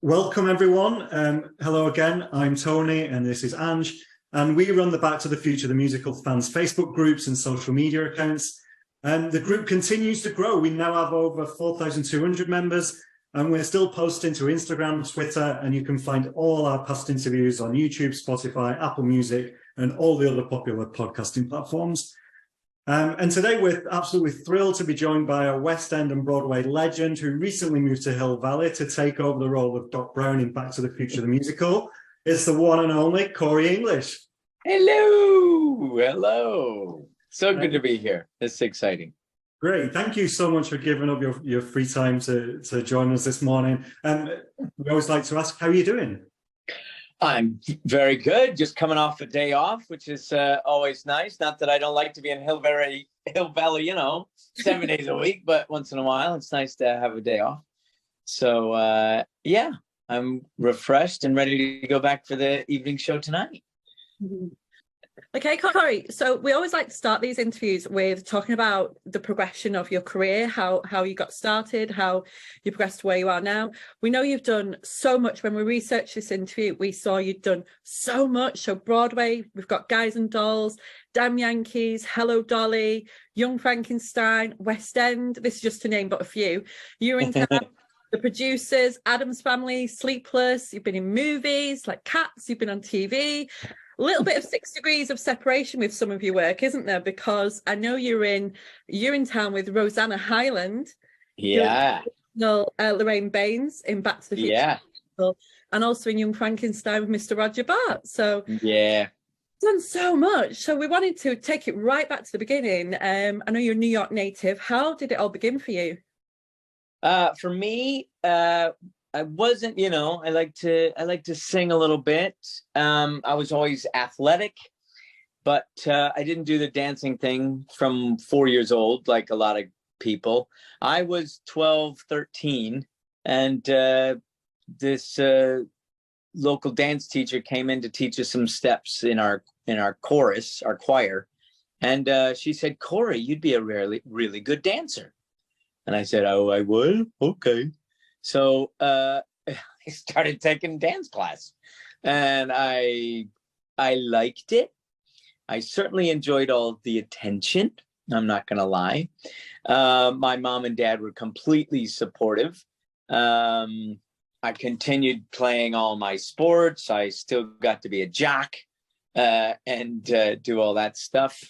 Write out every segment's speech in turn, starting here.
Welcome everyone. Hello again, I'm Tony and this is Ange, and we run the Back to the Future the Musical fans Facebook groups and social media accounts. The group continues to grow. We now have over 4,200 members and we're still posting to Instagram, Twitter, and you can find all our past interviews on YouTube, Spotify, Apple Music, and all the other popular podcasting platforms. And today we're absolutely thrilled to be joined by a West End and Broadway legend who recently moved to Hill Valley to take over the role of Doc Brown in Back to the Future the Musical. It's the one and only Cory English. Hello, hello. So good to be here. It's exciting. Great. Thank you so much for giving up your free time to join us this morning. We always like to ask, how are you doing? I'm very good. Just coming off a day off, which is always nice. Not that I don't like to be in Hill Valley, 7 days a week, but once in a while, it's nice to have a day off. So, yeah, I'm refreshed and ready to go back for the evening show tonight. Okay, Cory, so we always like to start these interviews with talking about the progression of your career, how you got started, how you progressed to where you are now. We know you've done so much. When we researched this interview, we saw you'd done so much. So Broadway, we've got Guys and Dolls, Damn Yankees, Hello Dolly, Young Frankenstein, West End. This is just to name but a few. You're in town. The Producers, Addams Family, Sleepless. You've been in movies like Cats. You've been on TV. A little bit of 6 degrees of separation with some of your work, isn't there? Because I know you're in town with Rosanna Hyland. Yeah. Lorraine Baines in Back to the Future. Yeah. And also in Young Frankenstein with Mr. Roger Bart. So yeah, done so much. So we wanted to take it right back to the beginning. I know you're a New York native. How did it all begin for you? For me, I wasn't, I like to sing a little bit. I was always athletic, but I didn't do the dancing thing from 4 years old, like a lot of people. I was 12, 13, and this local dance teacher came in to teach us some steps in our chorus, our choir. And she said, "Cory, you'd be a really good dancer." And I said, "Oh, I would? Okay." So I started taking dance class, and I liked it. I certainly enjoyed all the attention. I'm not going to lie. My mom and dad were completely supportive. I continued playing all my sports. I still got to be a jock and do all that stuff.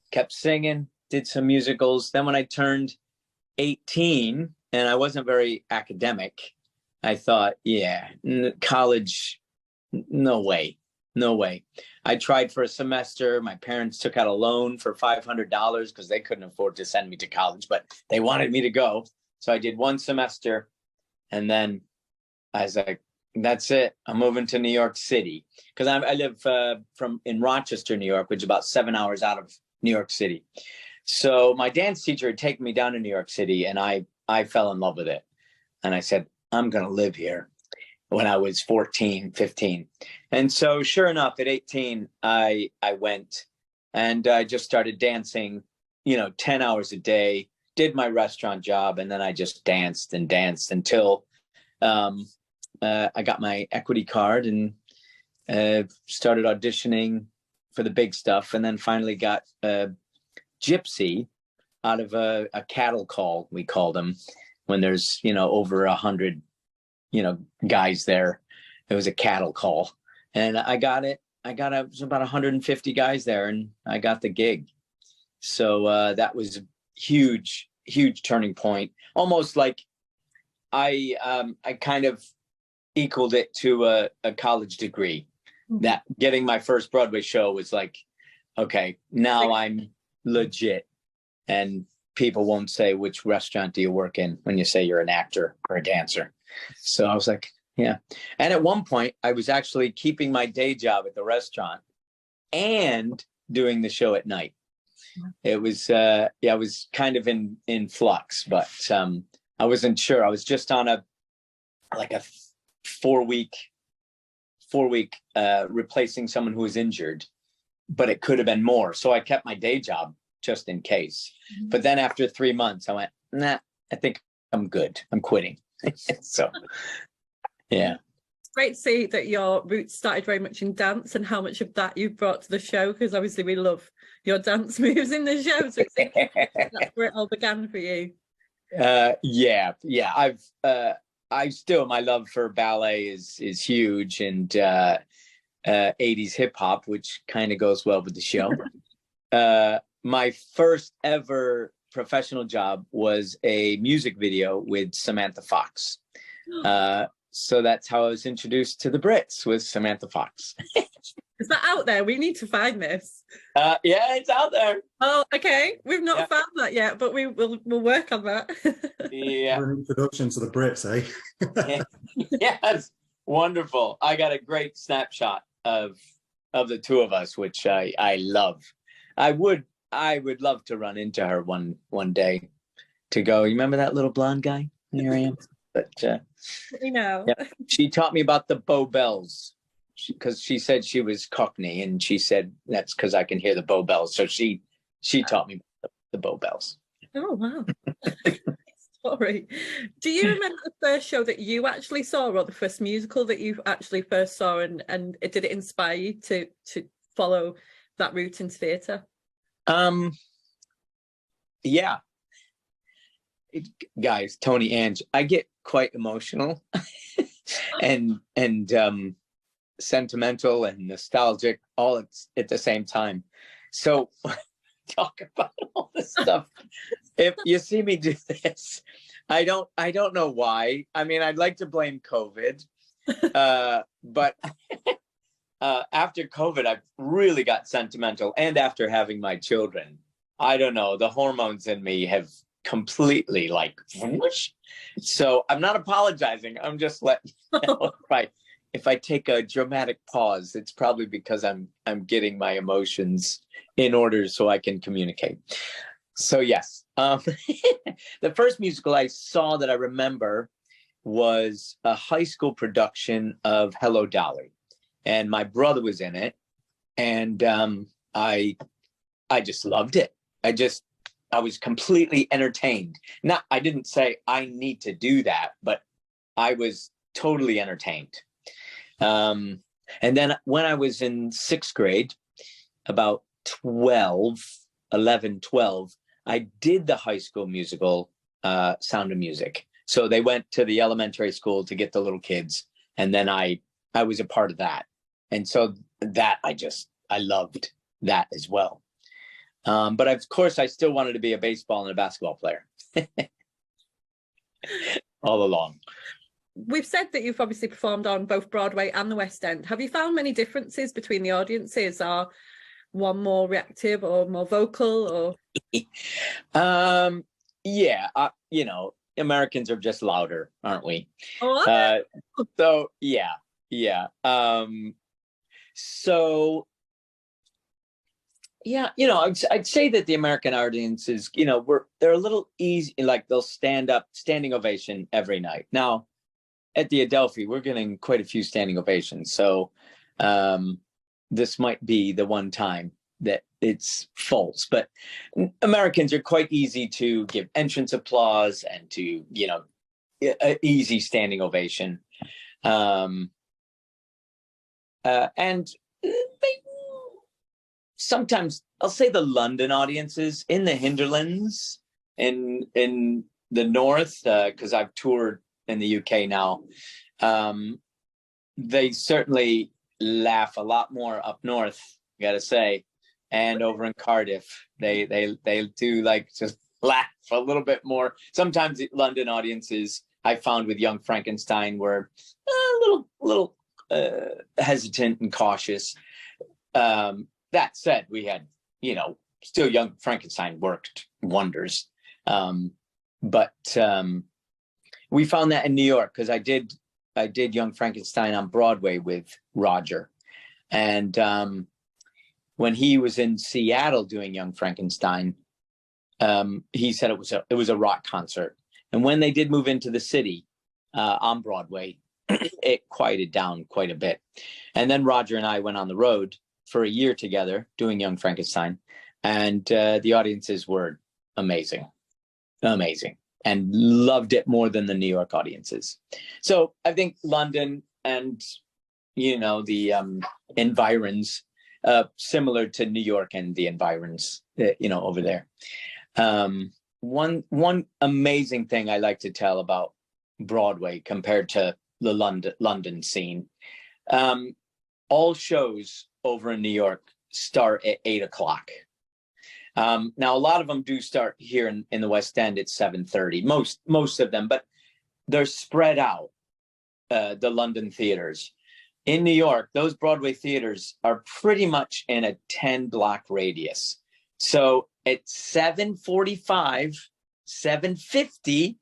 Kept singing, did some musicals. Then when I turned 18, and I wasn't very academic, I thought, yeah, college, no way. I tried for a semester. My parents took out a loan for $500 because they couldn't afford to send me to college, but they wanted me to go. So I did one semester, and then I was like, that's it. I'm moving to New York City, because I live in Rochester, New York, which is about 7 hours out of New York City. So my dance teacher had taken me down to New York City, and I fell in love with it. And I said, I'm going to live here, when I was 14, 15. And so sure enough, at 18, I went, and I just started dancing, 10 hours a day, did my restaurant job. And then I just danced and danced until I got my equity card and started auditioning for the big stuff. And then finally got Gypsy out of a cattle call, we called them, when there's, over 100, guys there. It was a cattle call, and I got it. It was about 150 guys there, and I got the gig. So that was a huge turning point. Almost like I kind of equaled it to a college degree. That getting my first Broadway show was like, okay, now I'm legit. And people won't say, which restaurant do you work in, when you say you're an actor or a dancer. So I was like, yeah. And at one point, I was actually keeping my day job at the restaurant and doing the show at night. It was, I was kind of in flux, but I wasn't sure. I was just on a 4-week replacing someone who was injured, but it could have been more. So I kept my day job just in case. But then after 3 months, I went, nah, I think I'm good. I'm quitting. So Yeah. It's great to see that your roots started very much in dance and how much of that you brought to the show, because obviously we love your dance moves in the show. So it's that's where it all began for you. Yeah. I still, my love for ballet is huge, and 80s hip hop, which kind of goes well with the show. My first ever professional job was a music video with Samantha Fox. So that's how I was introduced to the Brits, with Samantha Fox. Is that out there? We need to find this. Yeah, it's out there. Oh, okay. We've not found that yet, but we'll work on that. Yeah. An introduction to the Brits, eh? Yes, wonderful. I got a great snapshot of the two of us, which I love. I would love to run into her one day, to go, you remember that little blonde guy? Here I am. But you know, yeah. She taught me about the Bow Bells, because she said she was Cockney, and she said that's because I can hear the Bow Bells. So she taught me the Bow Bells. Oh wow. Sorry. Do you remember the first show that you actually saw, or the first musical that you actually first saw, and did it inspire you to follow that route into theatre? Yeah. Guys, Tony, Ange, I get quite emotional and sentimental and nostalgic all at the same time. So talk about all this stuff. If you see me do this, I don't know why. I mean, I'd like to blame COVID, but after COVID, I've really got sentimental, and after having my children, I don't know, the hormones in me have completely like whoosh. So I'm not apologizing. I'm just letting you know, right. If I take a dramatic pause, it's probably because I'm getting my emotions in order so I can communicate. So yes, the first musical I saw that I remember was a high school production of Hello, Dolly, and my brother was in it, and I just loved it. I was completely entertained. I didn't say I need to do that, but I was totally entertained. And then when I was in 6th grade, about 11, 12, I did the high school musical, Sound of Music. So they went to the elementary school to get the little kids, and then I was a part of that. And so that I loved that as well. But of course, I still wanted to be a baseball and a basketball player all along. We've said that you've obviously performed on both Broadway and the West End. Have you found many differences between the audiences? Are one more reactive or more vocal, or? Yeah, you know, Americans are just louder, aren't we? Oh, so yeah. So yeah, you know, I'd say that the American audiences, you know, they're a little easy, like they'll standing ovation every night. Now, at the Adelphi, we're getting quite a few standing ovations. So this might be the one time that it's false. But Americans are quite easy to give entrance applause and to, you know, easy standing ovation. And they sometimes, I'll say the London audiences in the hinterlands in the north, because I've toured in the UK now, they certainly laugh a lot more up north, I gotta say, and over in Cardiff they do like just laugh a little bit more. Sometimes the London audiences, I found with Young Frankenstein, were a little hesitant and cautious. That said, we had, you know, still Young Frankenstein worked wonders. But we found that in New York, because I did Young Frankenstein on Broadway with Roger. And when he was in Seattle doing Young Frankenstein, he said it was a rock concert. And when they did move into the city on Broadway, it quieted down quite a bit. And then Roger and I went on the road for a year together doing Young Frankenstein, and the audiences were amazing. and loved it more than the New York audiences. So I think London and, you know, the environs, similar to New York and the environs, you know, over there. One amazing thing I like to tell about Broadway compared to the London scene, all shows over in New York start at 8 o'clock. Now, a lot of them do start here in the West End at 7:30, most of them, but they're spread out, the London theaters. In New York, those Broadway theaters are pretty much in a 10-block radius. So at 7:45, 7:50,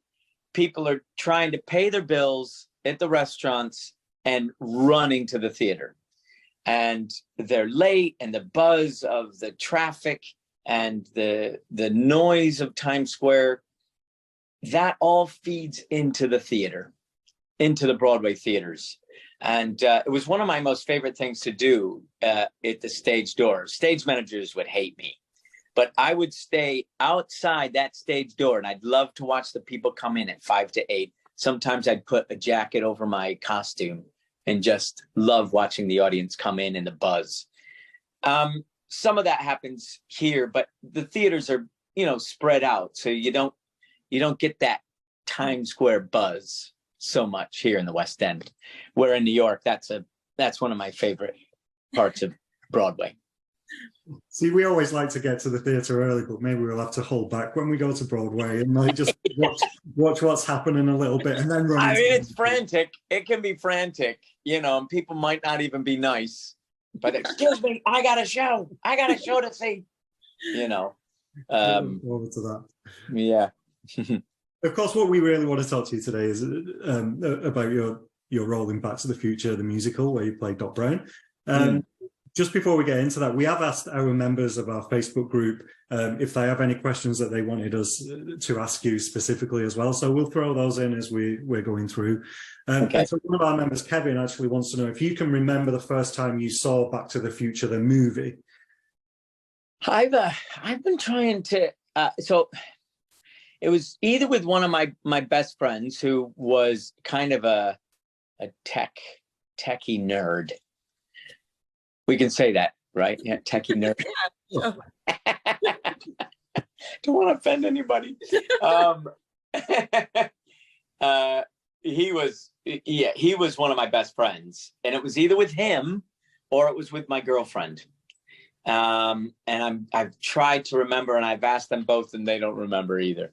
people are trying to pay their bills at the restaurants and running to the theater. And they're late, and the buzz of the traffic and the noise of Times Square, that all feeds into the theater, into the Broadway theaters. And it was one of my most favorite things to do at the stage door. Stage managers would hate me, but I would stay outside that stage door, and I'd love to watch the people come in at 5 to 8. Sometimes I'd put a jacket over my costume and just love watching the audience come in and the buzz. Some of that happens here, but the theaters are, you know, spread out, so you don't get that Times Square buzz so much here in the West End. Where in New York, that's one of my favorite parts of Broadway. See, we always like to get to the theatre early, but maybe we'll have to hold back when we go to Broadway and like just watch what's happening a little bit and then run. I mean, it's frantic. It can be frantic, you know, and people might not even be nice. But excuse me, I got a show to see, you know. Over to that. Yeah. Of course, what we really want to talk to you today is about your role in Back to the Future, the musical, where you played Doc Brown. Just before we get into that, we have asked our members of our Facebook group if they have any questions that they wanted us to ask you specifically as well. So we'll throw those in as we're going through. Okay. And so one of our members, Kevin, actually wants to know if you can remember the first time you saw Back to the Future, the movie. I've been trying to. So it was either with one of my best friends who was kind of a techie nerd. We can say that, right? Yeah, techie nerd. Yeah, Don't want to offend anybody. He was one of my best friends, and it was either with him or it was with my girlfriend. And I've tried to remember, and I've asked them both, and they don't remember either.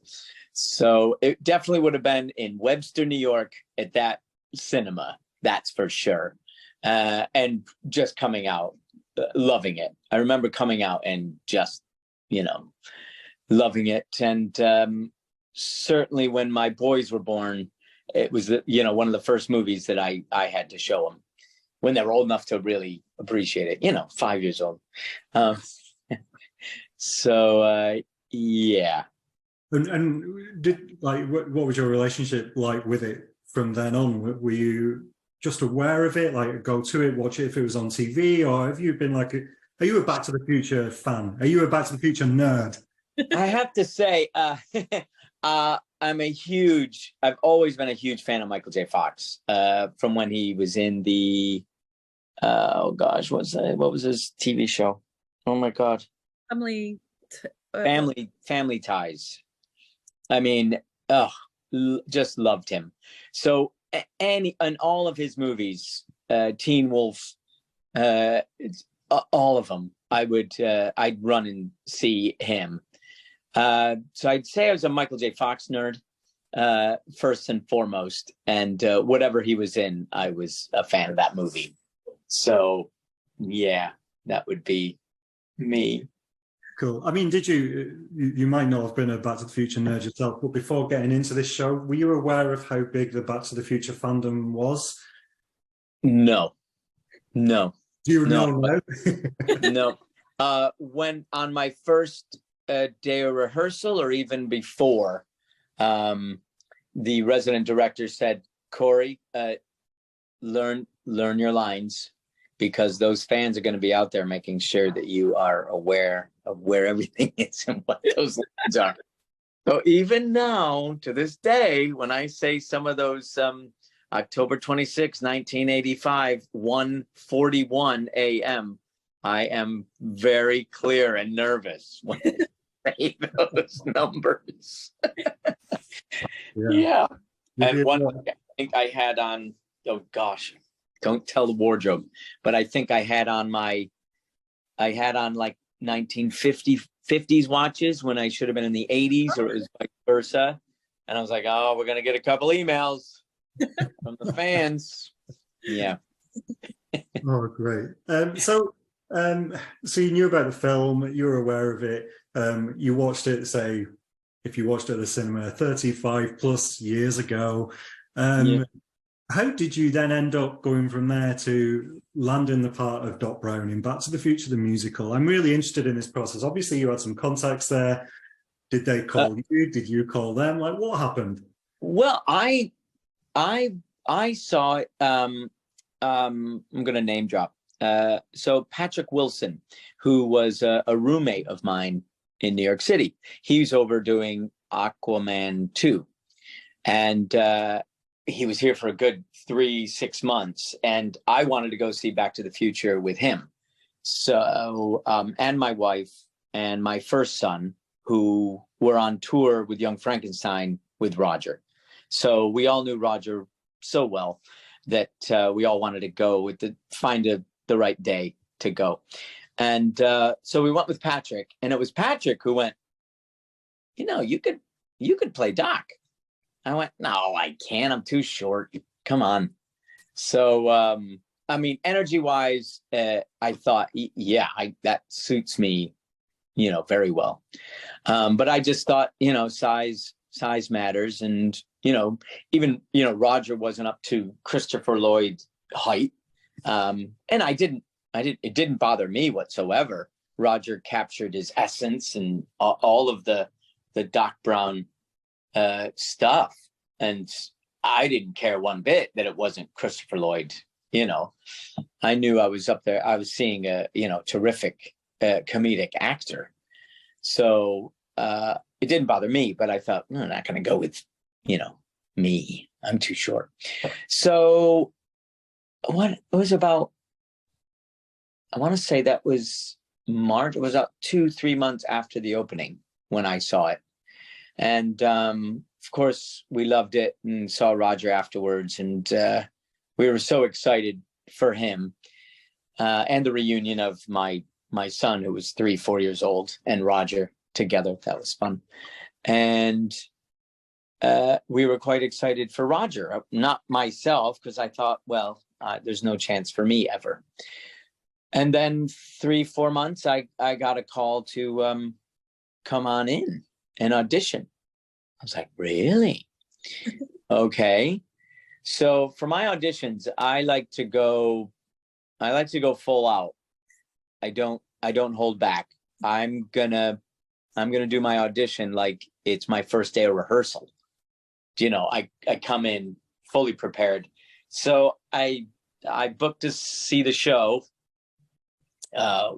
So it definitely would have been in Webster, New York, at that cinema. That's for sure. And just coming out, loving it. I remember coming out and just, you know, loving it. And certainly when my boys were born, it was, you know, one of the first movies that I had to show them when they were old enough to really appreciate it, you know, 5 years old. Yeah. And did, like, what was your relationship like with it from then on? Were you just aware of it, like go to it, watch it if it was on TV, or have you been like, are you a Back to the Future fan? Are you a Back to the Future nerd? I have to say, I've always been a huge fan of Michael J. Fox, from when he was in the, oh gosh, what was his TV show? Oh my God. Family Ties. I mean, just loved him. So, and all of his movies, Teen Wolf, all of them, I'd run and see him. So I'd say I was a Michael J. Fox nerd, first and foremost, and whatever he was in, I was a fan of that movie. So yeah, that would be me. Cool. I mean, did you might not have been a Back to the Future nerd yourself, but before getting into this show, were you aware of how big the Back to the Future fandom was? No. Do you know now? No. When on my first day of rehearsal, or even before, the resident director said, Cory, learn your lines, because those fans are going to be out there making sure that you are aware of where everything is and what those lines are. So even now, to this day, when I say some of those October 26, 1985, 1:41 a.m., I am very clear and nervous when I say those numbers. Yeah. And one I think I had on, oh gosh, don't tell the wardrobe, but I think I had on like 1950s watches when I should have been in the 80s, or it was vice versa. And I was like, oh, we're going to get a couple emails from the fans. Yeah. Oh, great. So you knew about the film, you were aware of it. You watched it, say, if you watched it at the cinema 35 plus years ago. Yeah. How did you then end up going from there to landing the part of Doc Brown in Back to the Future, the musical? I'm really interested in this process. Obviously, you had some contacts there. Did they call you? Did you call them? Like, what happened? Well, I saw it. I'm going to name drop. So Patrick Wilson, who was a roommate of mine in New York City, he's over doing Aquaman 2. And he was here for a good 3-6 months. And I wanted to go see Back to the Future with him. So, and my wife and my first son, who were on tour with Young Frankenstein with Roger. So we all knew Roger so well that we all wanted to go find the right day to go. And so we went with Patrick, and it was Patrick who went, you could play Doc. I went, no, I can't. I'm too short. Come on. So, I mean, energy wise, I thought, yeah, that suits me, very well. But I just thought, size matters. And, even, Roger wasn't up to Christopher Lloyd's height. And it didn't bother me whatsoever. Roger captured his essence and all of the Doc Brown stuff, and I didn't care one bit that it wasn't Christopher Lloyd. I knew I was up there. I was seeing a terrific comedic actor, so it didn't bother me. But I thought, I'm not going to go with me. I'm too short. So what it was about, I want to say that was March. It was about 2-3 months after the opening when I saw it. And of course, we loved it and saw Roger afterwards. And we were so excited for him and the reunion of my son, who was 3-4 years old, and Roger together. That was fun. And we were quite excited for Roger, not myself, because I thought, well, there's no chance for me ever. And then 3-4 months, I got a call to come on in and audition. I was like, really? Okay. So for my auditions, I like to go full out. I don't hold back. I'm gonna do my audition like it's my first day of rehearsal. I come in fully prepared. So I booked to see the show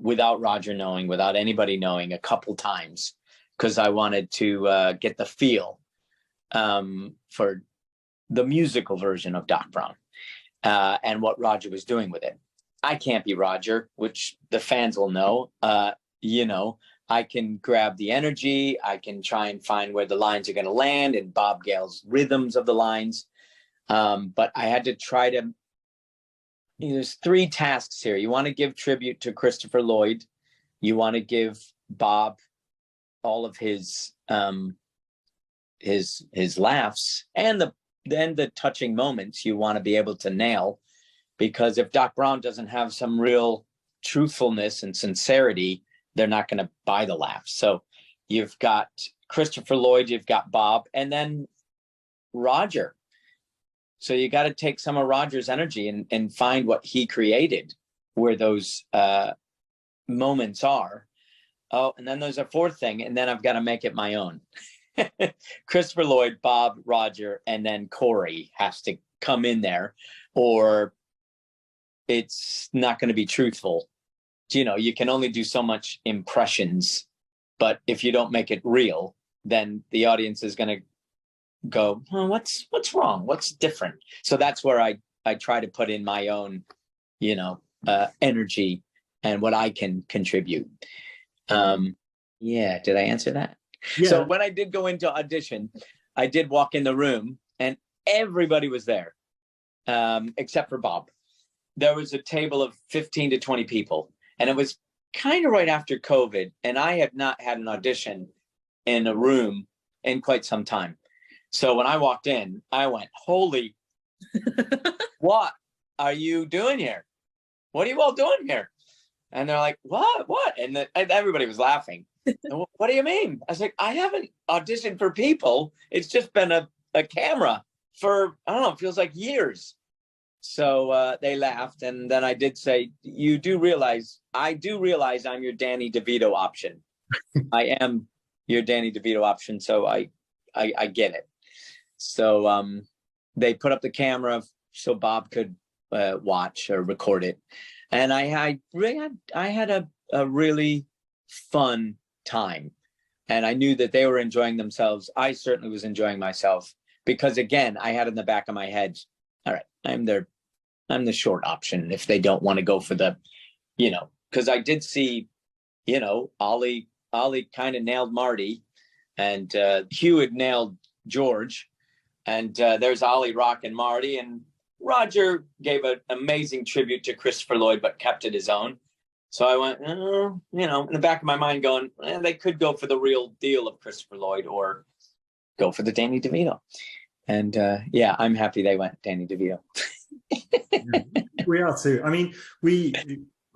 without Roger knowing, without anybody knowing, a couple times, because I wanted to get the feel for the musical version of Doc Brown and what Roger was doing with it. I can't be Roger, which the fans will know. I can grab the energy. I can try and find where the lines are going to land and Bob Gale's rhythms of the lines. But I had to try to, there's 3 tasks here. You want to give tribute to Christopher Lloyd. You want to give Bob all of his laughs, and the touching moments you want to be able to nail, because if Doc Brown doesn't have some real truthfulness and sincerity, they're not going to buy the laughs. So you've got Christopher Lloyd, you've got Bob, and then Roger. So you got to take some of Roger's energy and find what he created, where those moments are. Oh, and then there's a 4th thing, and then I've got to make it my own. Christopher Lloyd, Bob, Roger, and then Cory has to come in there, or it's not going to be truthful. You can only do so much impressions, but if you don't make it real, then the audience is going to go, oh, what's wrong? What's different? So that's where I try to put in my own, energy and what I can contribute. Yeah, did I answer that? Yeah. So when I did go into audition, I did walk in the room and everybody was there, except for Bob. There was a table of 15 to 20 people, and it was kind of right after COVID, and I had not had an audition in a room in quite some time. So when I walked in, I went, holy, what are you doing here? What are you all doing here? And they're like, what? And everybody was laughing. What do you mean? I was like, I haven't auditioned for people. It's just been a camera for, I don't know, it feels like years. So they laughed. And then I did say, I do realize I'm your Danny DeVito option. I am your Danny DeVito option. So I get it. So they put up the camera so Bob could watch or record it. And I had a really fun time. And I knew that they were enjoying themselves. I certainly was enjoying myself because, again, I had in the back of my head, all right, I'm the short option if they don't want to go for the, because I did see, Ollie kind of nailed Marty, and Hugh had nailed George, and there's Ollie rocking Marty, and Roger gave an amazing tribute to Christopher Lloyd, but kept it his own. So I went, in the back of my mind going, they could go for the real deal of Christopher Lloyd or go for the Danny DeVito. And I'm happy they went Danny DeVito. We are too. I mean, we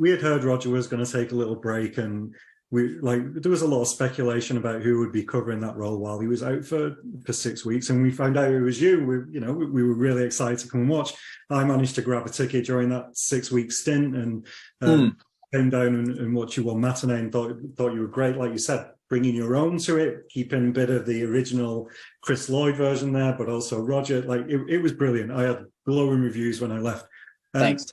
had heard Roger was going to take a little break, and there was a lot of speculation about who would be covering that role while he was out for 6 weeks, and we found out it was you. We were really excited to come and watch. I managed to grab a ticket during that 6-week stint and came down and watched you one matinee and thought you were great. Like you said, bringing your own to it, keeping a bit of the original Chris Lloyd version there, but also Roger. It was brilliant. I had glowing reviews when I left. Thanks.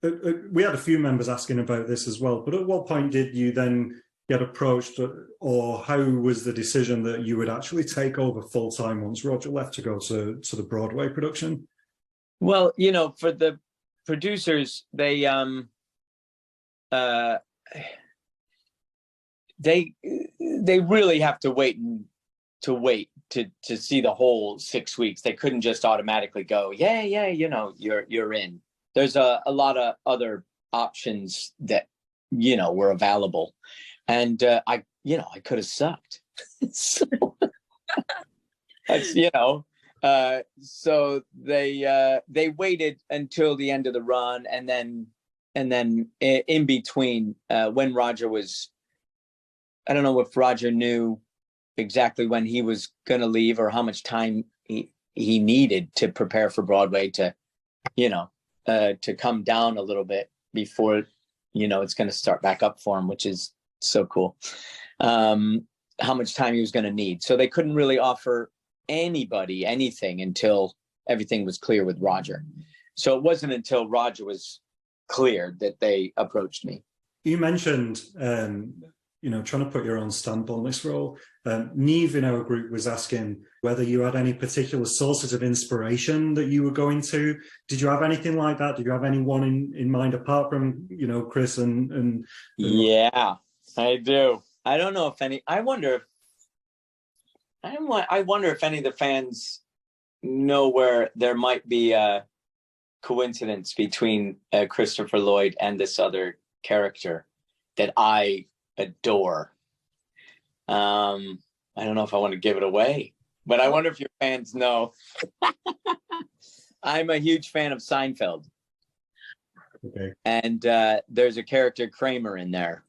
We had a few members asking about this as well, but at what point did you then get approached, or how was the decision that you would actually take over full time once Roger left to go to the Broadway production? Well, for the producers, they really have to wait to see the whole 6 weeks. They couldn't just automatically go, you're in. There's a lot of other options that, were available. And I could have sucked. So, so they waited until the end of the run. And then in between, when Roger was, I don't know if Roger knew exactly when he was going to leave or how much time he needed to prepare for Broadway to come down a little bit before, it's going to start back up for him, which is so cool. How much time he was going to need. So they couldn't really offer anybody anything until everything was clear with Roger. So it wasn't until Roger was clear that they approached me. You mentioned, trying to put your own stamp on this role. Neve in our group was asking whether you had any particular sources of inspiration that you were going to. Did you have anything like that? Did you have anyone in mind apart from, Chris and Yeah, I do. I don't know if any. I wonder if any of the fans know where there might be a coincidence between Christopher Lloyd and this other character that I adore. I don't know if I want to give it away, but I wonder if your fans know. I'm a huge fan of Seinfeld. Okay. And there's a character Kramer in there.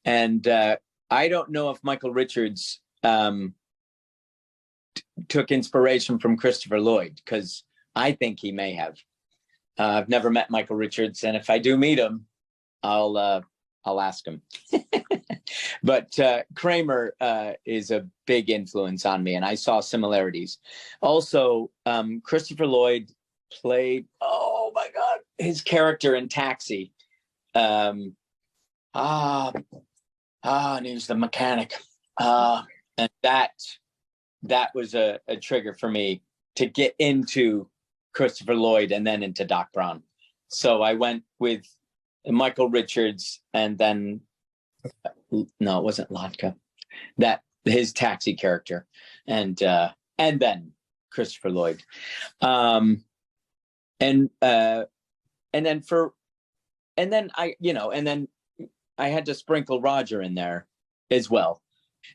And I don't know if Michael Richards took inspiration from Christopher Lloyd, because I think he may have. I've never met Michael Richards, and if I do meet him, I'll ask him. But Kramer is a big influence on me, and I saw similarities. Also, Christopher Lloyd played, oh my God, his character in Taxi. And he was the mechanic. And that was a trigger for me to get into Christopher Lloyd and then into Doc Brown. So I went with Michael Richards, and then no, it wasn't Latka, that his taxi character, and then Christopher Lloyd, and then I had to sprinkle Roger in there as well.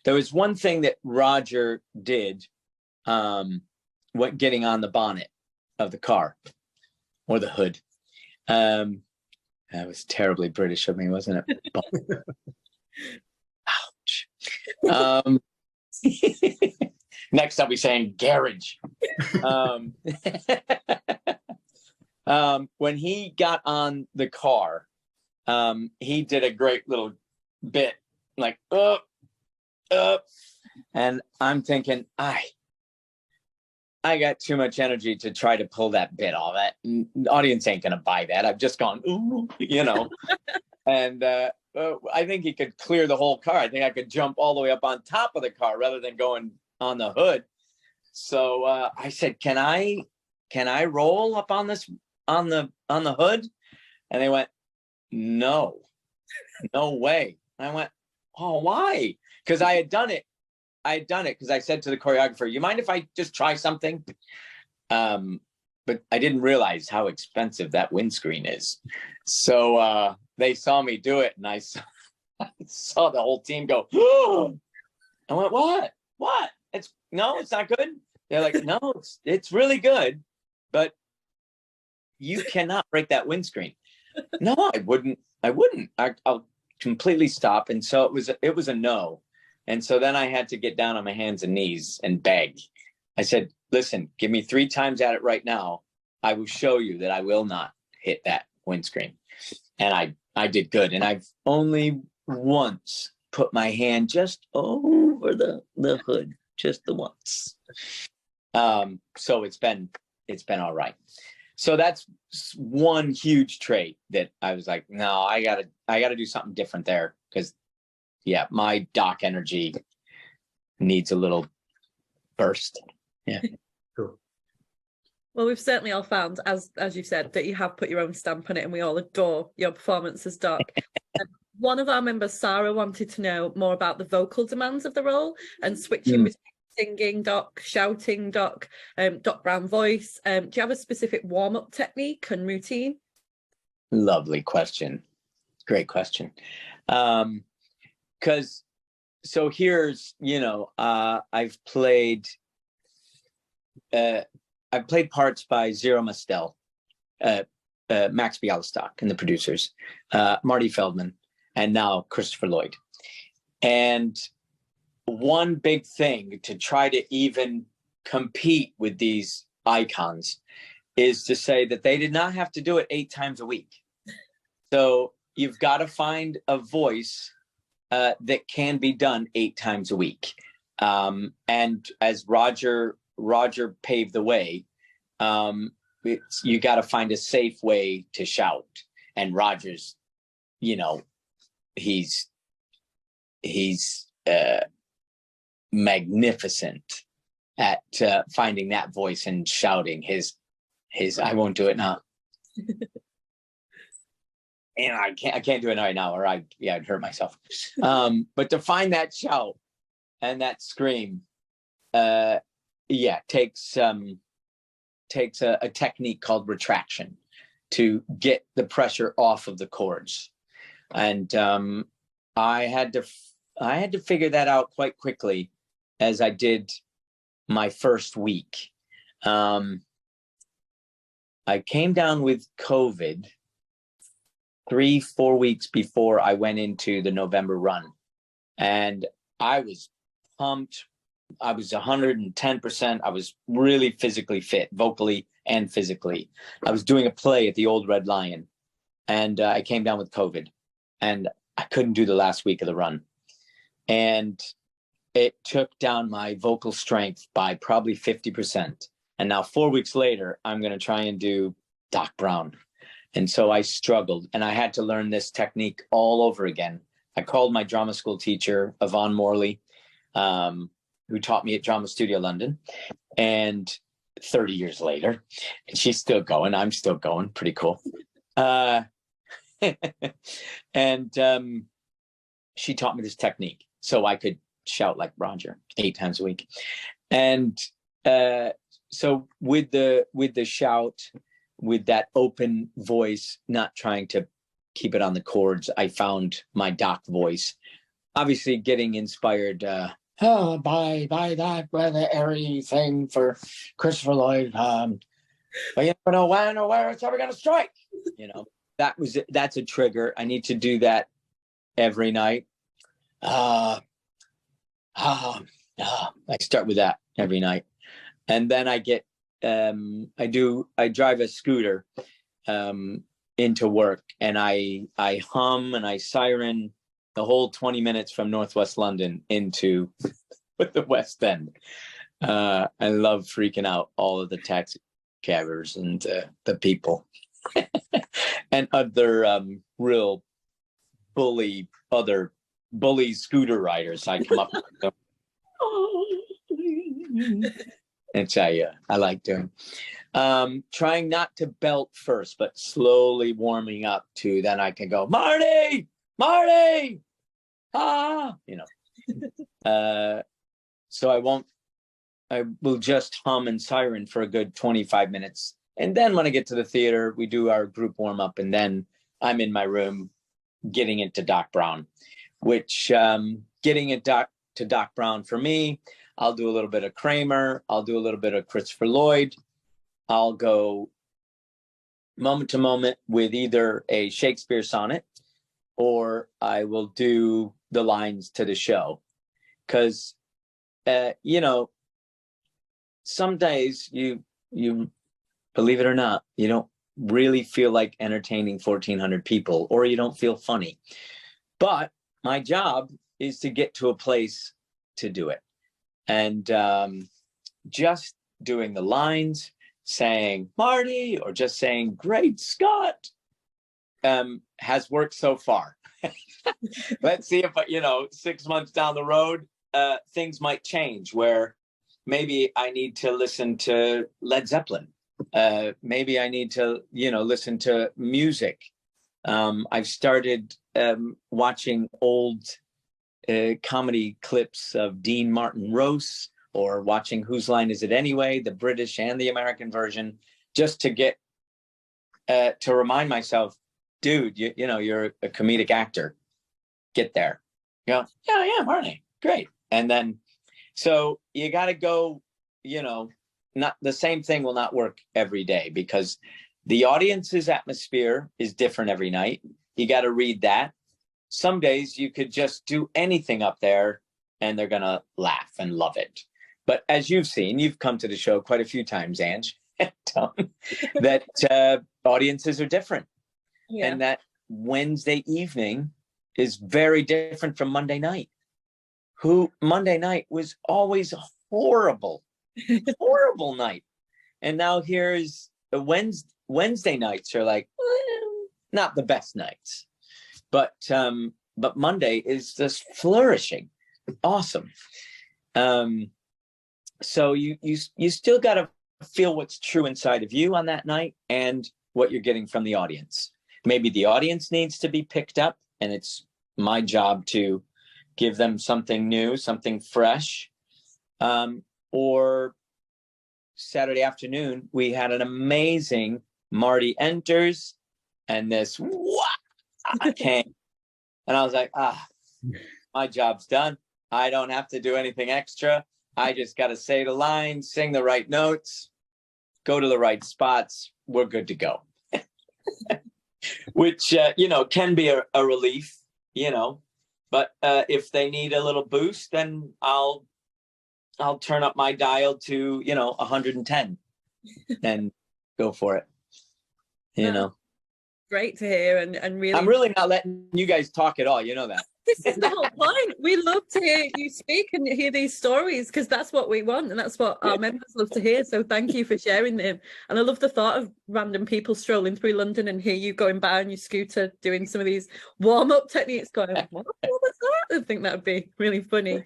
There was one thing that Roger did, getting on the bonnet of the car or the hood. That was terribly British of me, wasn't it? Ouch. Next up, we're saying garage. When he got on the car, he did a great little bit, like up, and I'm thinking, I got too much energy to try to pull that bit off. That the audience ain't gonna buy that. I've just gone, ooh, and I think he could clear the whole car. I think I could jump all the way up on top of the car rather than going on the hood. So I said, can I roll up on this on the hood? And they went, no way. And I went, oh, why? Because I had done it because I said to the choreographer, you mind if I just try something? But I didn't realize how expensive that windscreen is. So they saw me do it, and I saw the whole team go, oh! I went, what? It's not good. They're like, no, it's really good, but you cannot break that windscreen. No, I wouldn't. I'll completely stop. And so it was a no. And so then I had to get down on my hands and knees and beg. I said, listen, give me 3 times at it right now. I will show you that I will not hit that windscreen. And I did good. And I've only once put my hand just over the hood, just the once. So it's been all right. So that's one huge trait that I was like, no, I gotta do something different there, because yeah, my doc energy needs a little burst. Yeah. Cool. Well, we've certainly all found, as you said, that you have put your own stamp on it, and we all adore your performance as Doc. One of our members, Sarah, wanted to know more about the vocal demands of the role and switching between singing Doc, shouting Doc, Doc Brown voice. Do you have a specific warm-up technique and routine? Lovely question. Great question. Because so here's, I've played parts by Zero Mostel, Max Bialystock and the producers, Marty Feldman, and now Christopher Lloyd. And one big thing to try to even compete with these icons is to say that they did not have to do it 8 times a week. So you've got to find a voice that can be done 8 times a week. And as Roger paved the way, you got to find a safe way to shout. And Roger's, he's magnificent at finding that voice and shouting his I won't do it now. And I can't do it right now, or I'd hurt myself. But to find that shout and that scream, takes a technique called retraction to get the pressure off of the chords. And I had to figure that out quite quickly as I did my first week. I came down with COVID 3-4 weeks before I went into the November run, and I was pumped. I was 110%. I was really physically fit, vocally and physically. I was doing a play at the Old Red Lion, and I came down with COVID, and I couldn't do the last week of the run. And it took down my vocal strength by probably 50%. And now 4 weeks later, I'm going to try and do Doc Brown. And so I struggled, and I had to learn this technique all over again. I called my drama school teacher, Yvonne Morley, who taught me at Drama Studio London, and 30 years later, and she's still going. I'm still going. Pretty cool. And she taught me this technique so I could shout like Roger 8 times a week. And so with the shout, with that open voice, not trying to keep it on the chords, I found my Doc voice. Obviously getting inspired by that rather airy thing for Christopher Lloyd. But you never know when or where it's ever gonna strike. You know, that's a trigger. I need to do that every night. I start with that every night. And then I get I drive a scooter into work, and I hum and I siren the whole 20 minutes from Northwest London into the West End. I love freaking out all of the taxi cabbers and the people and other real bully scooter riders. I come up with them. Which I like doing. Trying not to belt first, but slowly warming up to, then I can go, Marty, you know. So I will just hum and siren for a good 25 minutes. And then when I get to the theater, we do our group warm up, and then I'm in my room getting into Doc Brown, which getting it to Doc Brown for me, I'll do a little bit of Kramer. I'll do a little bit of Christopher Lloyd. I'll go moment to moment with either a Shakespeare sonnet, or I will do the lines to the show. Because, you know, some days you believe it or not, you don't really feel like entertaining 1,400 people, or you don't feel funny. But my job is to get to a place to do it. And just doing the lines, saying Marty, or just saying Great Scott, has worked so far. Let's see if, you know, 6 months down the road, things might change, where maybe I need to listen to Led Zeppelin. Maybe I need to, you know, listen to music. I've started watching old comedy clips of Dean Martin Rose, or watching Whose Line Is It Anyway, the British and the American version, just to get to remind myself, dude, you know, you're a comedic actor. Get there. You go, yeah, Marty, great. And then, so you got to go, you know, not the same thing will not work every day, because the audience's atmosphere is different every night. You got to read that. Some days you could just do anything up there and they're going to laugh and love it. But as you've seen, you've come to the show quite a few times, Ange, that audiences are different. Yeah. And that Wednesday evening is very different from Monday night. Monday night was always a horrible night. And now here's the Wednesday nights are like, not the best nights. But Monday is just flourishing. Awesome. So you still got to feel what's true inside of you on that night, and what you're getting from the audience. Maybe the audience needs to be picked up, and it's my job to give them something new, something fresh. Or Saturday afternoon, we had an amazing Marty Enters, and this came. And I was like, my job's done. I don't have to do anything extra. I just got to say the lines, sing the right notes, go to the right spots. We're good to go. Which, you know, can be a relief, you know. But if they need a little boost, then I'll turn up my dial to, you know, 110 and go for it, you know. Great to hear, and really, I'm really not letting you guys talk at all. You know that. This is the whole point. We love to hear you speak and hear these stories, because that's what we want, and that's what our members love to hear. So thank you for sharing them. And I love the thought of random people strolling through London and hear you going by on your scooter doing some of these warm-up techniques, going, what was that? I think that would be really funny.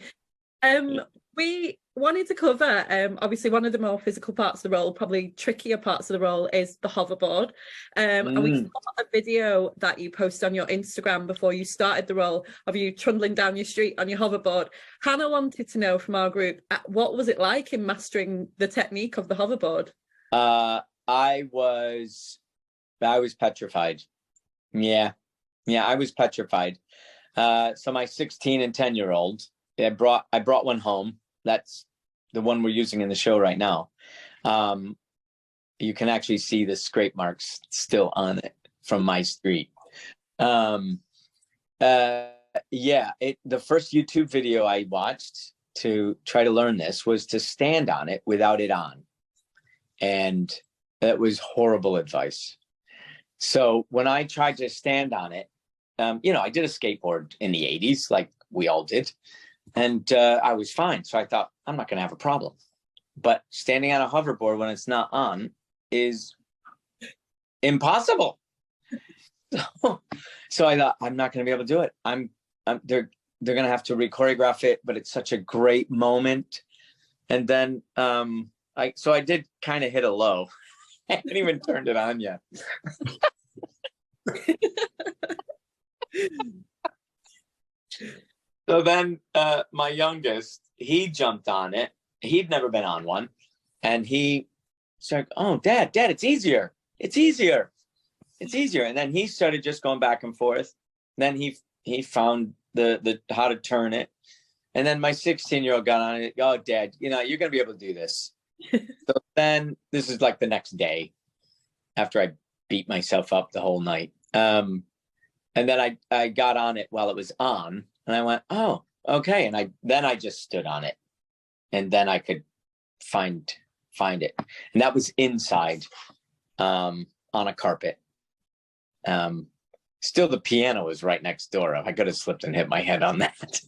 We wanted to cover, obviously one of the more physical parts of the role, probably trickier parts of the role, is the hoverboard. And we saw a video that you posted on your Instagram before you started the role of you trundling down your street on your hoverboard. Hannah wanted to know from our group, what was it like in mastering the technique of the hoverboard? I was petrified. Yeah, I was petrified. So my 16 and 10-year-old, I brought one home. That's the one we're using in the show right now. You can actually see the scrape marks still on it from my street. The first YouTube video I watched to try to learn this was to stand on it without it on. And that was horrible advice. So when I tried to stand on it, I did a skateboard in the 80s, like we all did. And I was fine. So I thought, I'm not going to have a problem. But standing on a hoverboard when it's not on is impossible. So I thought, I'm not going to be able to do it. They're going to have to re-choreograph it, but it's such a great moment. And then I did kind of hit a low. I haven't even turned it on yet. So then my youngest, he jumped on it. He'd never been on one. And he started, oh, Dad, it's easier. It's easier. It's easier. And then he started just going back and forth. Then he found the how to turn it. And then my 16-year-old got on it. Oh, Dad, you're going to be able to do this. So then this is like the next day after I beat myself up the whole night. And then I got on it while it was on. And I went, oh, okay. And I just stood on it, and then I could find it. And that was inside on a carpet. Still, the piano was right next door. I could have slipped and hit my head on that.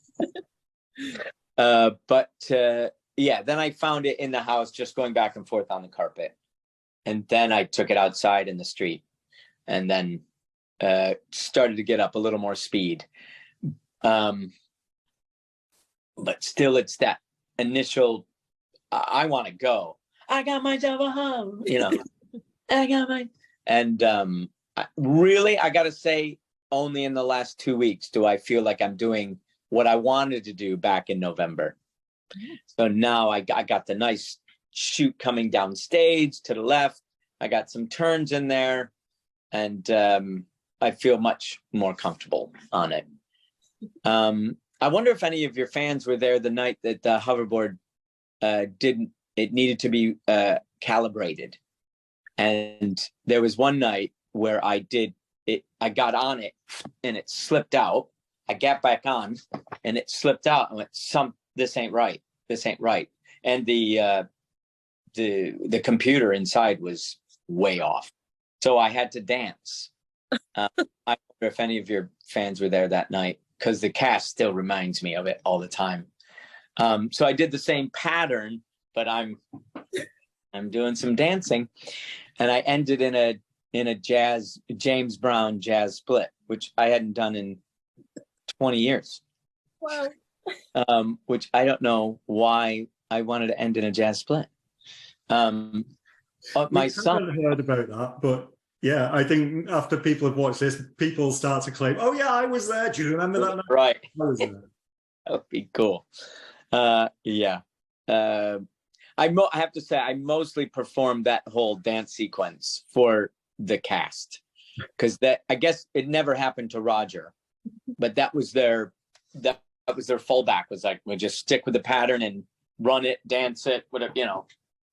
Then I found it in the house, just going back and forth on the carpet. And then I took it outside in the street, and then started to get up a little more speed. But still, it's that initial, I want to go. I got myself a home, I got my, and I got to say, only in the last 2 weeks do I feel like I'm doing what I wanted to do back in November. So now I got the nice shoot coming down stage to the left. I got some turns in there, and I feel much more comfortable on it. I wonder if any of your fans were there the night that the hoverboard needed to be calibrated. And there was one night where I did it. I got on it and it slipped out. I got back on and it slipped out. I went, this ain't right. This ain't right. And the computer inside was way off. So I had to dance. I wonder if any of your fans were there that night, because the cast still reminds me of it all the time. So I did the same pattern, but I'm doing some dancing, and I ended in a James Brown jazz split, which I hadn't done in 20 years. Wow. Which I don't know why I wanted to end in a jazz split. My son heard about that, but yeah, I think after people have watched this, people start to claim, "Oh yeah, I was there. Do you remember that night?" Right. I was there. That would be cool. Yeah. I have to say, I mostly performed that whole dance sequence for the cast, because I guess it never happened to Roger, but that was their fallback, was like, we just stick with the pattern and run it, dance it, whatever,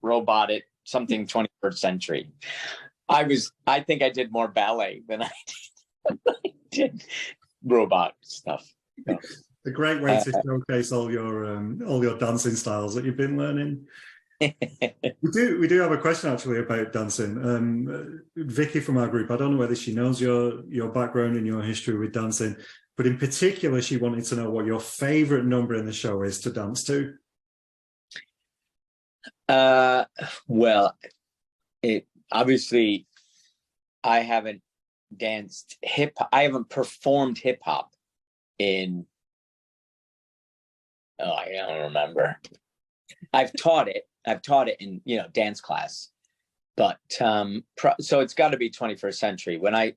robot it, something 21st century. I think I did more ballet than I did robot stuff. A great way to showcase all your dancing styles that you've been learning. We do have a question actually about dancing. Vicky from our group, I don't know whether she knows your background and your history with dancing, but in particular, she wanted to know what your favorite number in the show is to dance to. Well, obviously, I haven't performed hip hop in Oh, I don't remember. I've taught it in, dance class, but so it's got to be 21st century. When I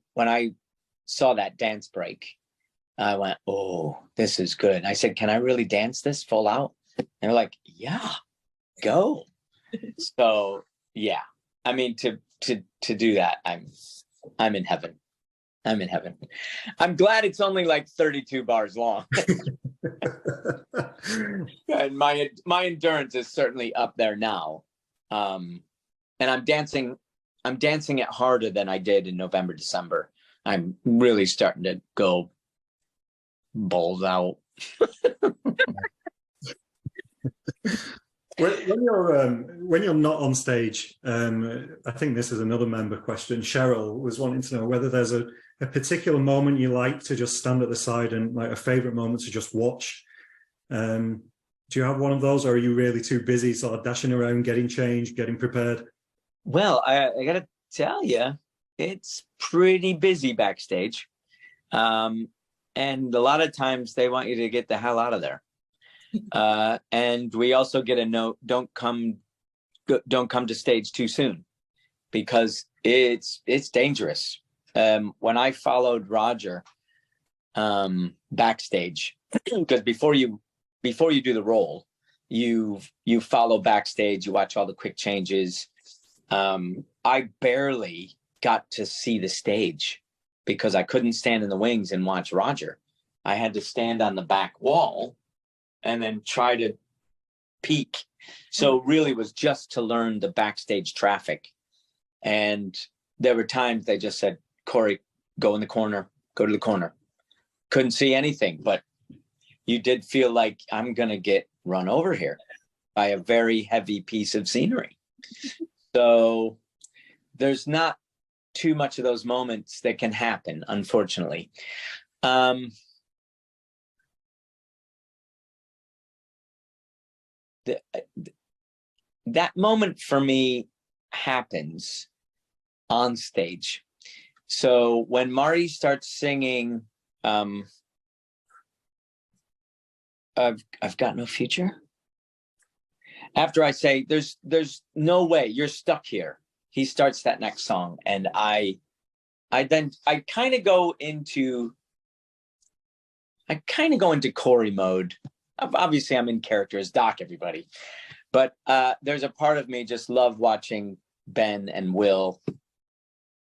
saw that dance break, I went, oh, this is good. And I said, can I really dance this full out? And they're like, yeah, go. So yeah, I mean, to do that, I'm in heaven. I'm in heaven. I'm glad it's only like 32 bars long. And my endurance is certainly up there now. And I'm dancing it harder than I did in November, December. I'm really starting to go balls out. When you're not on stage, I think this is another member question. Cheryl was wanting to know whether there's a particular moment you like to just stand at the side and like a favorite moment to just watch. Do you have one of those, or are you really too busy sort of dashing around, getting changed, getting prepared? Well, I gotta tell you, it's pretty busy backstage. And a lot of times they want you to get the hell out of there. And we also get a note, don't come to stage too soon, because it's dangerous. When I followed Roger backstage, because before you do the role, you follow backstage, you watch all the quick changes. I barely got to see the stage because I couldn't stand in the wings and watch Roger. I had to stand on the back wall and then try to peek. So it really was just to learn the backstage traffic. And there were times they just said, Cory, go in the corner, go to the corner. Couldn't see anything, but you did feel like I'm going to get run over here by a very heavy piece of scenery. So there's not too much of those moments that can happen, unfortunately. That moment for me happens on stage. So when Marty starts singing, I've got no future. After I say, there's no way, you're stuck here, he starts that next song, and I kind of go into Cory mode. Obviously, I'm in character as Doc, everybody, but there's a part of me just love watching Ben and Will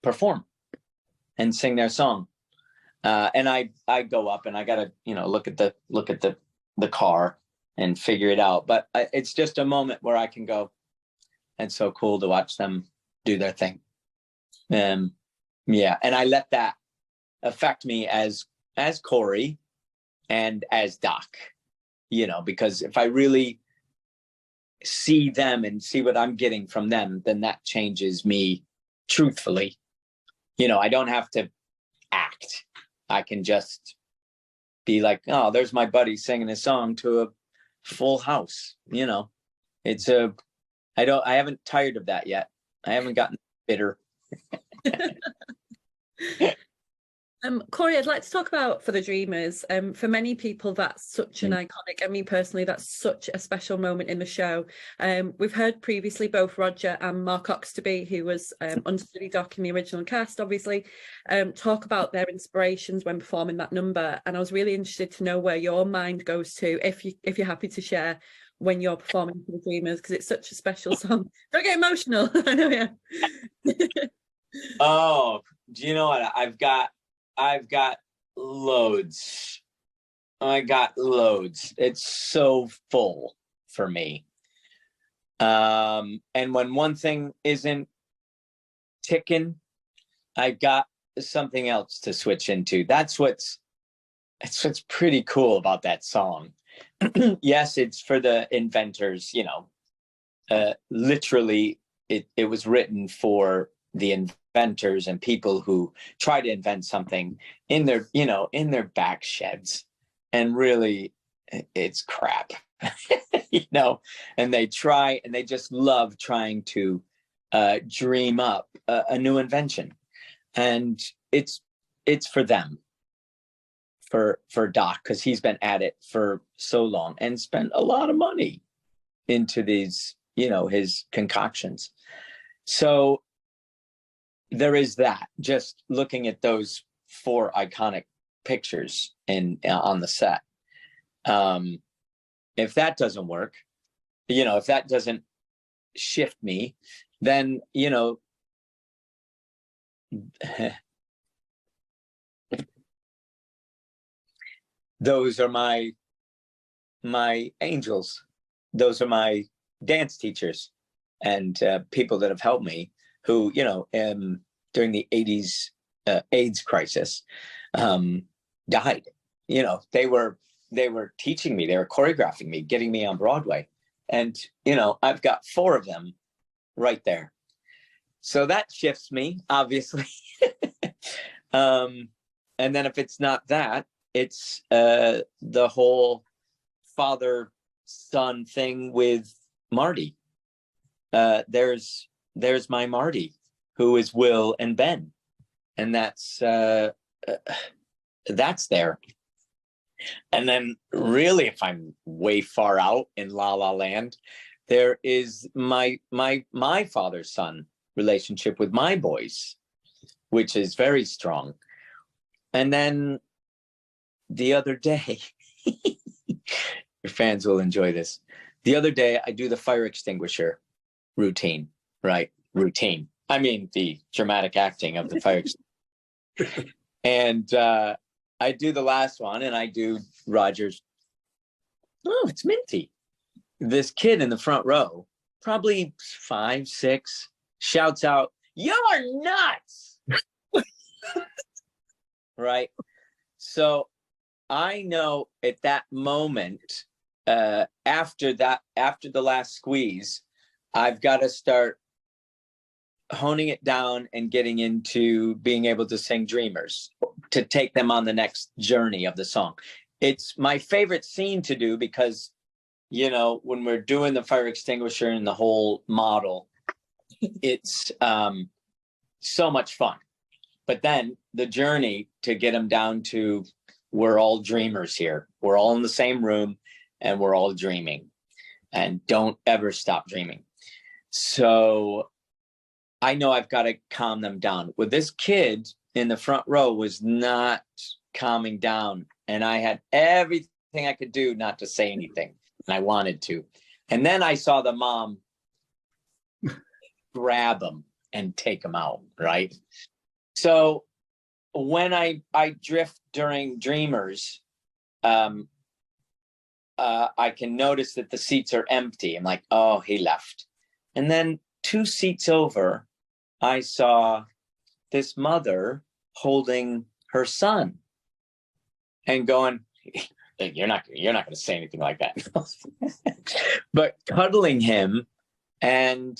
perform and sing their song. And I go up and I gotta, look at the car and figure it out. But it's just a moment where I can go, it's so cool to watch them do their thing. Yeah, and I let that affect me as Cory and as Doc, because if I really see them and see what I'm getting from them, then that changes me truthfully. I don't have to act. I can just be like, oh, there's my buddy singing a song to a full house. It's I haven't tired of that yet. I haven't gotten bitter. Cory, I'd like to talk about For the Dreamers. For many people, that's such an iconic, I mean, personally, that's such a special moment in the show. We've heard previously both Roger and Mark Oxtoby, who was understudy Doc in the original cast, obviously, talk about their inspirations when performing that number. And I was really interested to know where your mind goes to, if you're happy to share, when you're performing For the Dreamers, because it's such a special song. Don't get emotional. I know, yeah. Oh, do you know what? I've got loads. I got loads. It's so full for me. And when one thing isn't ticking, I got something else to switch into. That's what's pretty cool about that song. Yes, it's for the inventors, literally it was written for the inventors and people who try to invent something in their back sheds, and really it's crap. And they try, and they just love trying to dream up a new invention, and it's for them. for Doc, because he's been at it for so long and spent a lot of money into these, you know, his concoctions. So there is that, just looking at those 4 iconic pictures on the set. If that doesn't work, you know, if that doesn't shift me, then, you know, those are my angels. Those are my dance teachers and people that have helped me, who, you know, during the 80s AIDS crisis, died. You know, they were teaching me, they were choreographing me, getting me on Broadway. And, you know, I've got 4 of them right there. So that shifts me, obviously. And then if it's not that, it's the whole father-son thing with Marty. There's my Marty, who is Will and Ben. And that's there. And then really, if I'm way far out in La La Land, there is my father's son relationship with my boys, which is very strong. And then the other day, your fans will enjoy this. The other day, I do the fire extinguisher routine, right? Routine. I mean, the dramatic acting of the fire extinguisher. And I do the last one, and I do Roger's. Oh, it's Minty. This kid in the front row, probably 5, 6, shouts out, "You're nuts!" Right? So I know at that moment, after the last squeeze, I've got to start honing it down and getting into being able to sing Dreamers, to take them on the next journey of the song. It's my favorite scene to do because, you know, when we're doing the fire extinguisher and the whole model, it's so much fun. But then the journey to get them down to, we're all dreamers here. We're all in the same room and we're all dreaming, and don't ever stop dreaming. So I know I've got to calm them down. With this kid in the front row was not calming down, and I had everything I could do not to say anything, and I wanted to. And then I saw the mom grab him and take him out, right? So when I drift during Dreamers, I can notice that the seats are empty. I'm like, oh, he left. And then 2 seats over, I saw this mother holding her son and going, you're not going to say anything like that. But cuddling him, and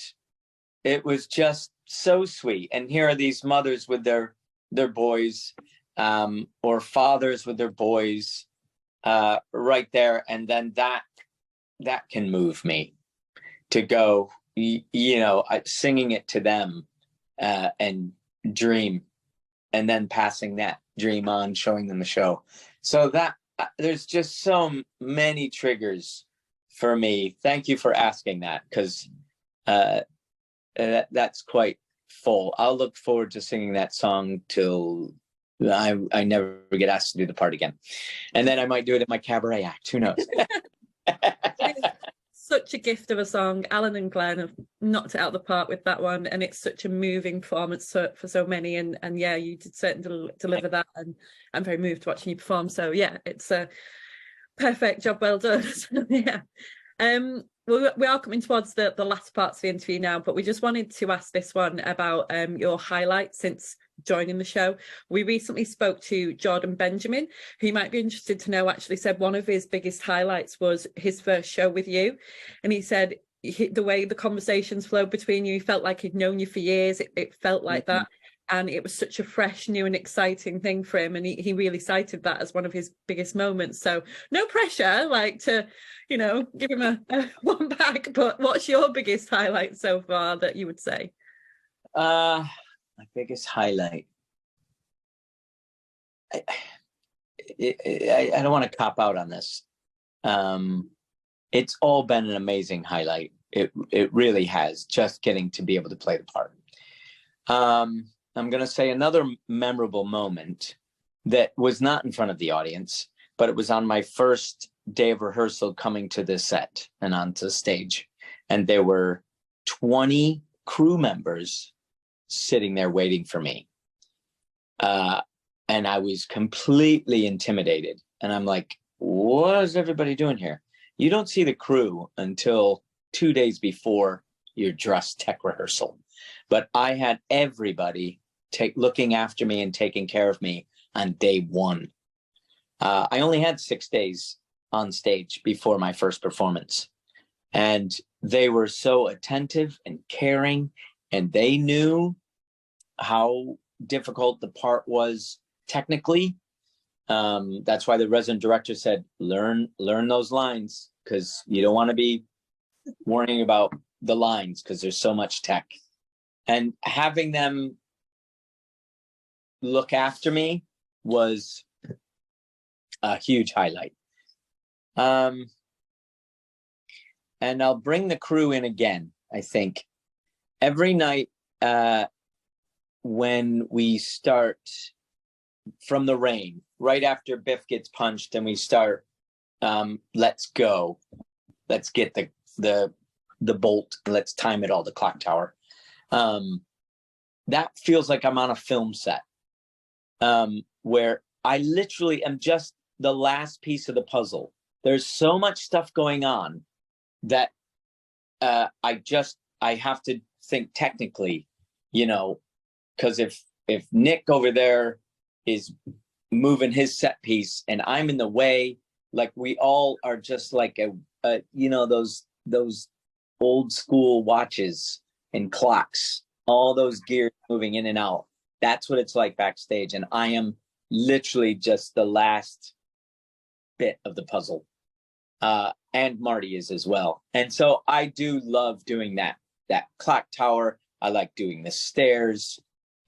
it was just so sweet. And here are these mothers with their boys, or fathers with their boys, right there. And then that can move me to go, you know, singing it to them, and dream, and then passing that dream on, showing them the show. So that there's just so many triggers for me. Thank you for asking that, because that's quite full. I'll look forward to singing that song till I never get asked to do the part again. And then I might do it at my cabaret act. Who knows? Such a gift of a song. Alan and Glenn have knocked it out of the park with that one, and it's such a moving performance for so many. And yeah, you did certainly deliver that, and I'm very moved watching you perform. So yeah, it's a perfect job, well done. So, yeah. We are coming towards the last parts of the interview now, but we just wanted to ask this one about your highlights since joining the show. We recently spoke to Jordan Benjamin, who you might be interested to know actually said one of his biggest highlights was his first show with you. And he said the way the conversations flowed between you, he felt like he'd known you for years. It felt like that. And it was such a fresh, new and exciting thing for him. And he really cited that as one of his biggest moments. So no pressure, like to, you know, give him a one back. But what's your biggest highlight so far that you would say? My biggest highlight. I don't want to cop out on this. It's all been an amazing highlight. It really has, just getting to be able to play the part. I'm going to say another memorable moment that was not in front of the audience, but it was on my first day of rehearsal coming to the set and onto stage. And there were 20 crew members sitting there waiting for me. And I was completely intimidated. And I'm like, what is everybody doing here? You don't see the crew until 2 days before your dress tech rehearsal. But I had everybody looking after me and taking care of me on day one. I only had 6 days on stage before my first performance. And they were so attentive and caring, and they knew how difficult the part was technically. That's why the resident director said, learn those lines, because you don't want to be worrying about the lines because there's so much tech. And having them look after me was a huge highlight. And I'll bring the crew in again, I think. Every night when we start from the rain, right after Biff gets punched and we start, let's go. Let's get the bolt, let's time it all, the clock tower. That feels like I'm on a film set, where I literally am just the last piece of the puzzle. There's so much stuff going on that I have to think technically, you know, because if Nick over there is moving his set piece and I'm in the way, like we all are just like you know, those old school watches and clocks, all those gears moving in and out. That's what it's like backstage. And I am literally just the last bit of the puzzle. And Marty is as well. And so I do love doing that clock tower. I like doing the stairs.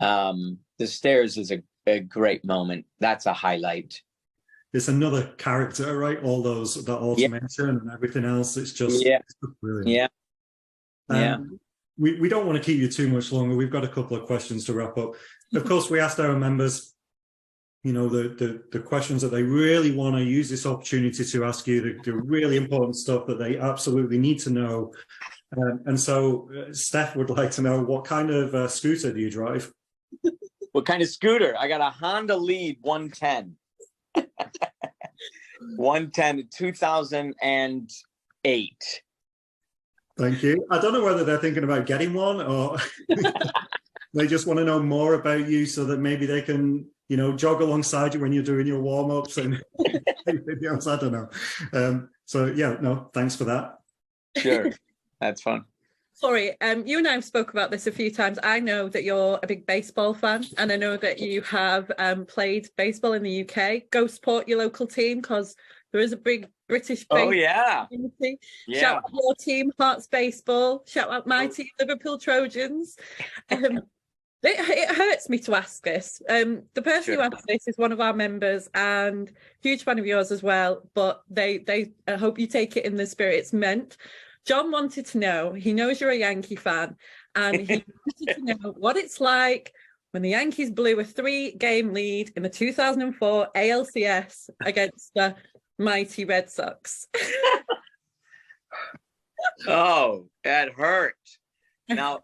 The stairs is a great moment. That's a highlight. It's another character, right? All those, that automation and everything else. It's just, it's just brilliant. Yeah. We don't want to keep you too much longer. We've got a couple of questions to wrap up. Of course, we asked our members, you know, the questions that they really want to use this opportunity to ask you, the really important stuff that they absolutely need to know. And so Steph would like to know, what kind of scooter do you drive? What kind of scooter? I got a Honda Lead 110. 110, 2008. Thank you. I don't know whether they're thinking about getting one or they just want to know more about you so that maybe they can, you know, jog alongside you when you're doing your warm-ups and anything else. I don't know. So yeah, no, thanks for that. Sure. That's fun. Sorry, you and I have spoke about this a few times. I know that you're a big baseball fan, and I know that you have played baseball in the UK. Go support your local team, because there is a big British baseball community. Yeah. Shout out your team, Hearts Baseball. Shout out my team, Liverpool Trojans. It hurts me to ask this. The person who asked this is one of our members and huge fan of yours as well, but they I hope you take it in the spirit it's meant. John wanted to know, he knows you're a Yankee fan, and he wanted to know what it's like when the Yankees blew a 3-game lead in the 2004 ALCS against the mighty Red Sox. Oh, that hurt. Now,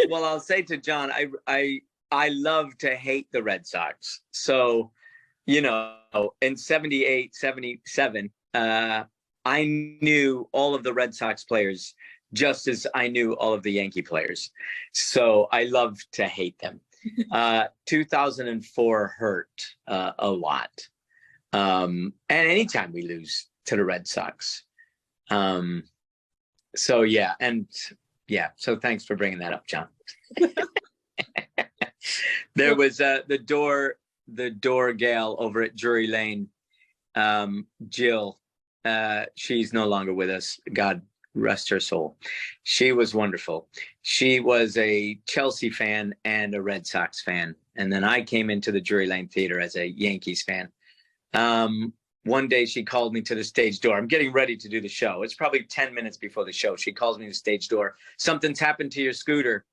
well, I'll say to John, I love to hate the Red Sox. So, you know, in 78, 77, I knew all of the Red Sox players just as I knew all of the Yankee players. So I love to hate them. 2004 hurt a lot. And anytime we lose to the Red Sox. So yeah, so thanks for bringing that up, John. There was the door gal over at Drury Lane, Jill. She's no longer with us. God rest her soul. She was wonderful. She was a Chelsea fan and a Red Sox fan. And then I came into the Drury Lane Theatre as a Yankees fan. One day she called me to the stage door. I'm getting ready to do the show. It's probably 10 minutes before the show. She calls me to the stage door. Something's happened to your scooter.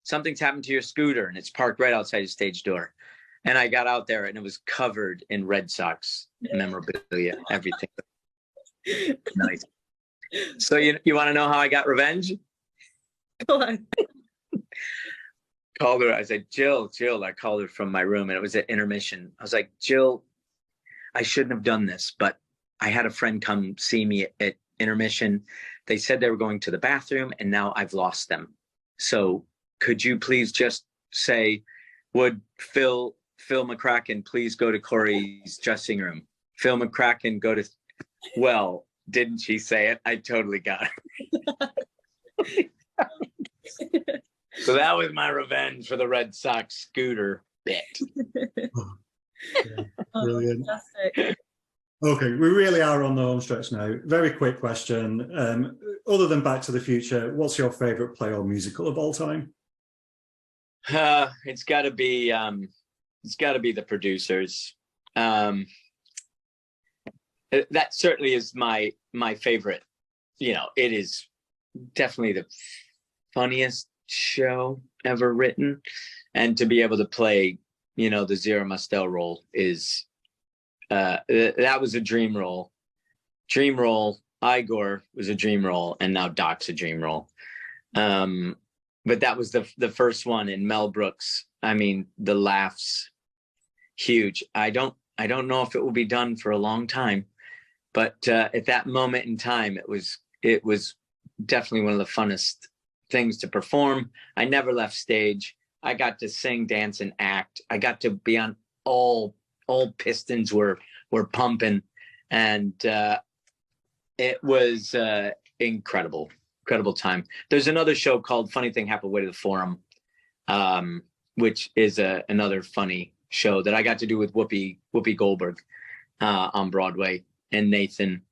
Something's happened to your scooter, and it's parked right outside the stage door. And I got out there, and it was covered in Red Sox memorabilia, everything. Nice. So you want to know how I got revenge? Go on. Called her. I said, Jill. I called her from my room, and it was at intermission. I was like, Jill, I shouldn't have done this, but I had a friend come see me at intermission. They said they were going to the bathroom, and now I've lost them. So could you please just say, would Phil McCracken please go to Cory's dressing room? Phil McCracken go to, well, didn't she say it? I totally got it. So that was my revenge for the Red Sox scooter bit. Yeah, brilliant. Okay, we really are on the home stretch now. Very quick question. Other than Back to the Future, what's your favorite play or musical of all time? It's got to be The Producers. That certainly is my favorite. You know, it is definitely the funniest show ever written, and to be able to play, you know, the Zero Mostel role is that was a dream role. Igor was a dream role, and now Doc's a dream role. But that was the first one. In Mel Brooks, I mean, the laughs, huge. I don't know if it will be done for a long time, but at that moment in time, it was definitely one of the funnest things to perform. I never left stage. I got to sing, dance, and act. I got to be on all pistons were pumping, and it was incredible time. There's another show called Funny Thing Happened Way to the Forum, which is another funny show that I got to do with Whoopi Goldberg on Broadway, and Nathan,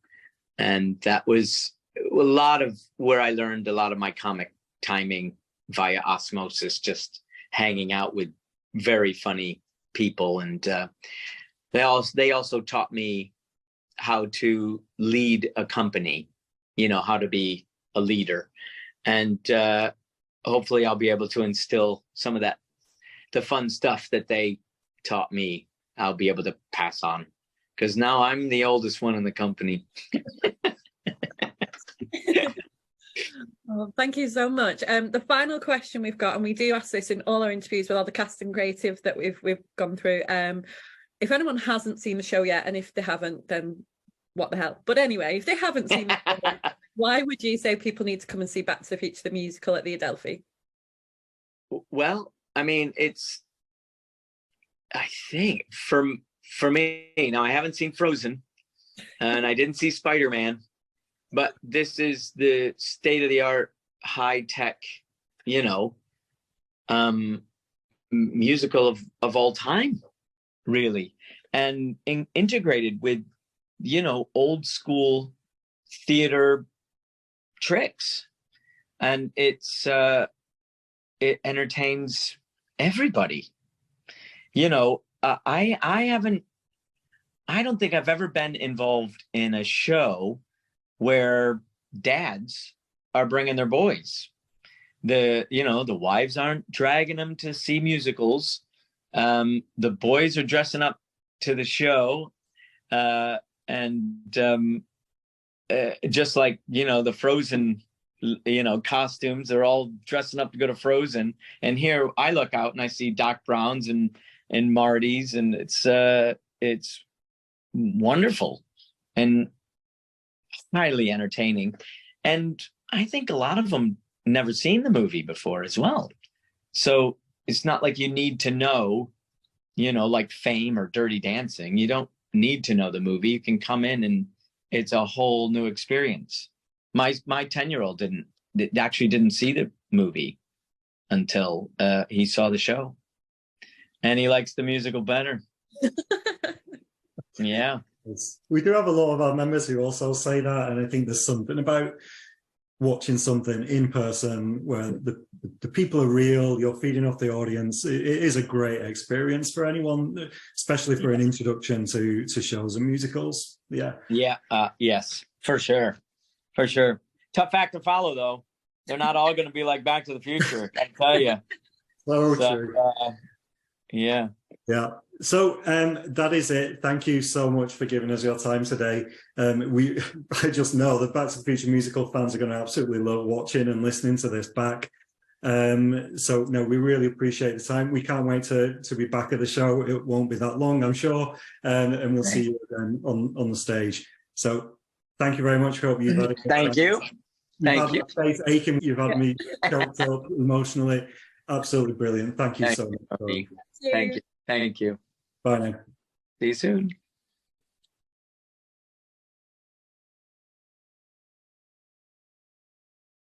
and that was a lot of where I learned a lot of my comic timing via osmosis, just hanging out with very funny people. And they also taught me how to lead a company, you know, how to be a leader. And hopefully I'll be able to instill some of that, the fun stuff that they taught me, I'll be able to pass on, because now I'm the oldest one in the company. Oh, thank you so much. The final question we've got, and we do ask this in all our interviews with all the cast and creative that we've gone through. If anyone hasn't seen the show yet, and if they haven't, then what the hell? But anyway, if they haven't seen the show, why would you say people need to come and see Back to the Future, the musical, at the Adelphi? Well, I mean, I think for me, now I haven't seen Frozen, and I didn't see Spider-Man, but this is the state-of-the-art, high-tech, you know, musical of all time, really, and integrated with, you know, old school theater tricks, and it entertains everybody. You know, I don't think I've ever been involved in a show where dads are bringing their boys. The wives aren't dragging them to see musicals. The boys are dressing up to the show, and just like, you know, the Frozen, you know, costumes, they're all dressing up to go to Frozen. And here I look out and I see Doc Brown's and Marty's, and it's wonderful and highly entertaining. And I think a lot of them never seen the movie before as well. So it's not like you need to know, you know, like Fame or Dirty Dancing. You don't need to know the movie. You can come in and it's a whole new experience. My 10-year-old actually didn't see the movie until he saw the show, and he likes the musical better. Yeah. We do have a lot of our members who also say that, and I think there's something about watching something in person where the people are real, you're feeding off the audience. It is a great experience for anyone, especially for an introduction to shows and musicals. Yeah. Yeah. Yes, for sure. For sure. Tough act to follow, though. They're not all going to be like Back to the Future, I tell you. So true. Yeah. Yeah. So that is it. Thank you so much for giving us your time today. I just know that Back to the Future musical fans are going to absolutely love watching and listening to this back. So no, we really appreciate the time. We can't wait to be back at the show. It won't be that long, I'm sure. And we'll see you again on the stage. So thank you very much. Hope you've had a good Thank time. you. Thank you. My face aching. You've had me choked up emotionally. Absolutely brilliant. Thank you so much. Thank you. Thank you. Bye now. See you soon.